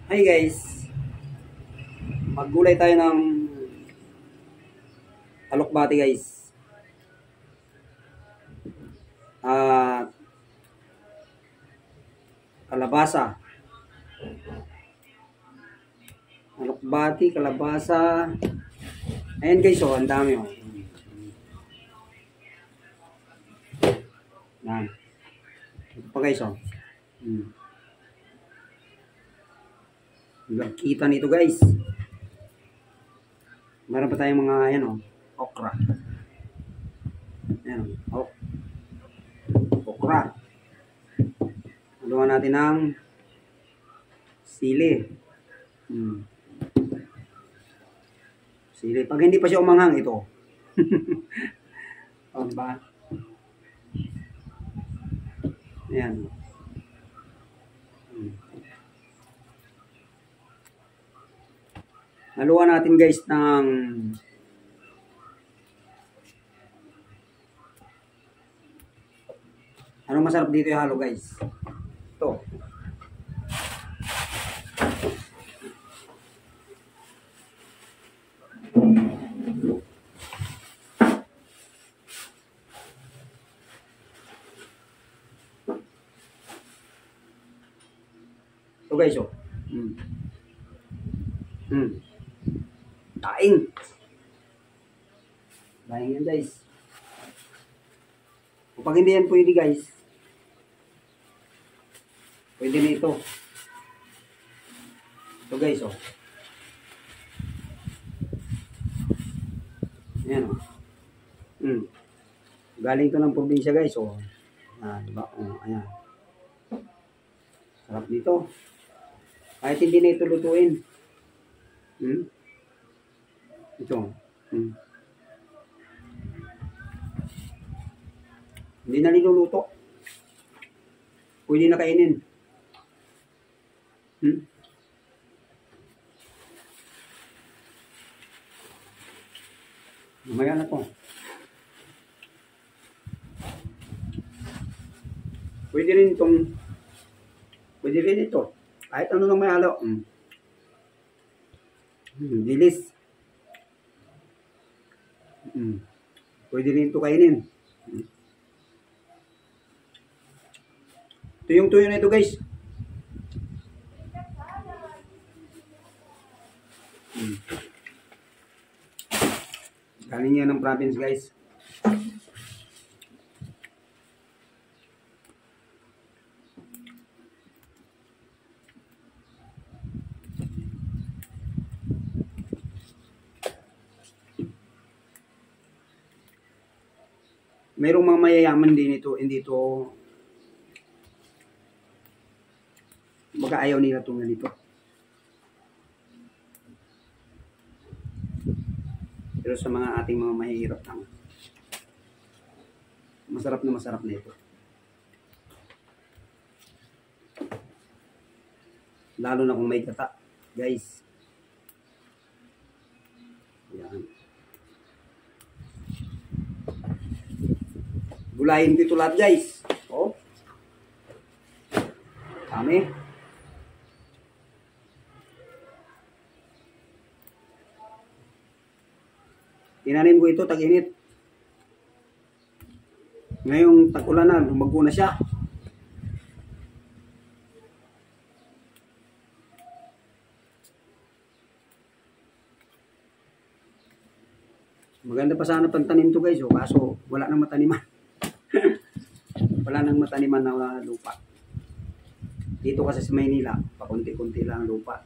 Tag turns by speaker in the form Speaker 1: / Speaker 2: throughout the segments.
Speaker 1: Hi guys, maggulay tayo ng alokbati guys. At kalabasa. Alokbati, kalabasa. Ayan guys, oh, ang dami oh. Yan. Ito pa guys, oh. Kita nito guys. Meron pa tayong mga, ayan oh, okra. Ayan oh, okra. Haluan natin ng sili. Sili. Pag hindi pa siya umanghang, ito. O, diba? Ayan. Haluan natin guys ng anong masarap dito yung halo guys? Ito. Ito guys, oh. Daing. Daing yan guys. Kapag hindi yan pwede guys, pwede na ito. Ito guys, oh. Ayan, oh. Galing to ng probinsya guys, oh. Diba? Oh, ayan. Sarap dito. Kahit hindi na ito lutuin. Ito. Hindi na niluluto. Pwede na kainin. Mamaya na to. Pwede rin ito. Kahit ano lang may halo. Dilis. Pwede rin ito kainin. Tuyong-tuyo na ito guys. Galing yan ng province guys. Mayroong mga mayayaman din ito, hindi ito baka ayaw nila itong ganito. Pero sa mga ating mga mahihirap lang, masarap na ito. Lalo na kung may gata, guys. Yan. Gulayin dito lahat guys. Oh. Kami. Tinanim ko ito, tag-init. Ngayong tag-ulan na, lumago na siya. Maganda pa sana pagtanim to guys, oh, kaso wala nang mataniman. Wala nang mataniman na lupa. Dito kasi sa Maynila, pakunti-kunti lang ang lupa.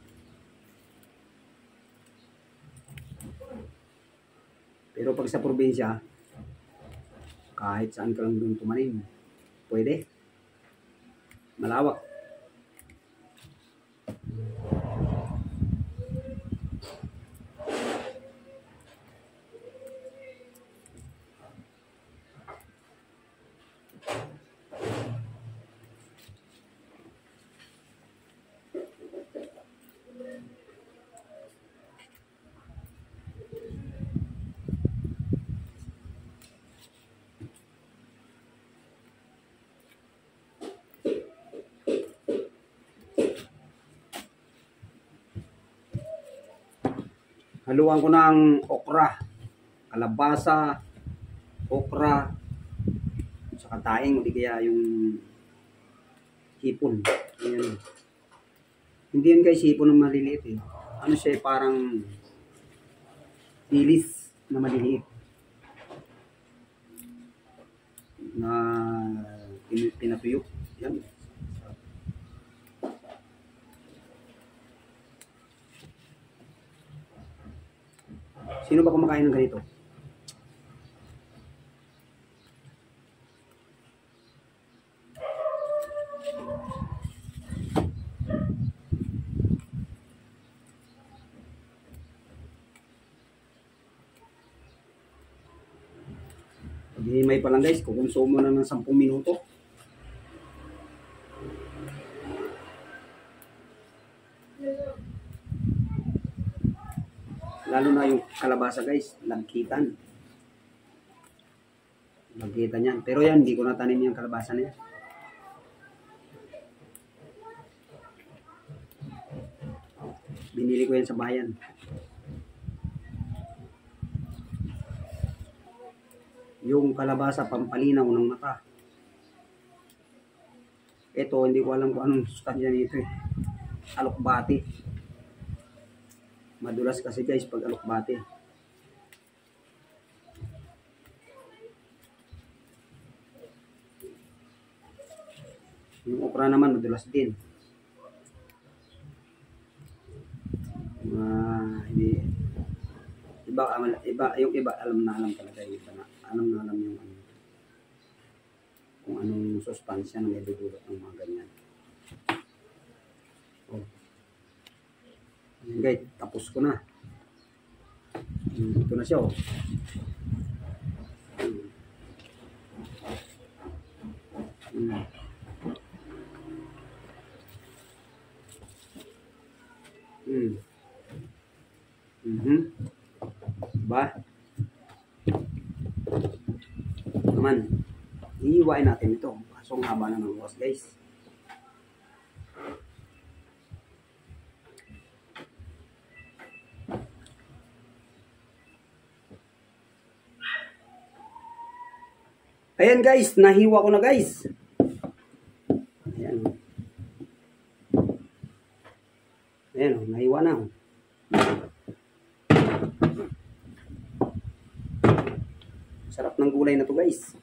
Speaker 1: Pero pag sa probinsya, kahit saan ka lang doon tumanim, pwede. Malawak. Haluan ko ng okra, kalabasa, okra, saka taing, hindi kaya yung hipon. Ayan. Hindi yan guys, hipon na maliliit eh. Ano siya, parang dilis na maliliit. Na pinatuyok. Yan. Sino ba kumakain ng ganito? Hihimay pa lang guys, kukonsumo na ng 10 minuto. Lalo na yung kalabasa guys, lagkitan. Lagkitan yan. Pero yan, hindi ko natanim yung kalabasa na yan. Binili ko yan sa bayan. Yung kalabasa, pampalinaw ng mata. Ito, hindi ko alam kung anong sustansya nito eh. Alokbate. Madulas kasi guys pag alokbate. Yung okra naman madulas din. Hindi iba yung iba alam talaga yung iba na alam yung ano, kung anong sustansya na may dudulot ng mga ganyan. Oh. Guys, tapos ko na. Ito na siya oh. Diba? Naman, iiwain natin ito. Kaso ang haba na ng oras guys. Ayan guys, nahiwa ko na guys. Ayan. Ayan o, nahiwa na. Sarap ng gulay na to guys.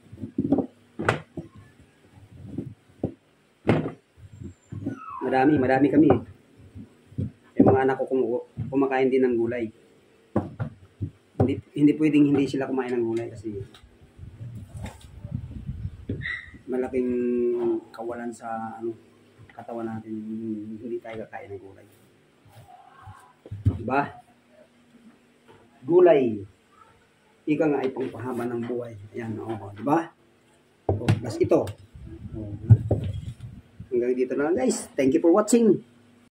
Speaker 1: Marami kami. Yung mga anak ko kumakain din ng gulay. Hindi pwedeng hindi sila kumain ng gulay kasi malaking kawalan sa katawan natin, hindi tayo kakain ng gulay. Diba? Gulay. Ika nga ay pangpahaba ng buhay. Ayan, o. Diba? O, plus ito. O, hanggang dito na lang guys. Thank you for watching.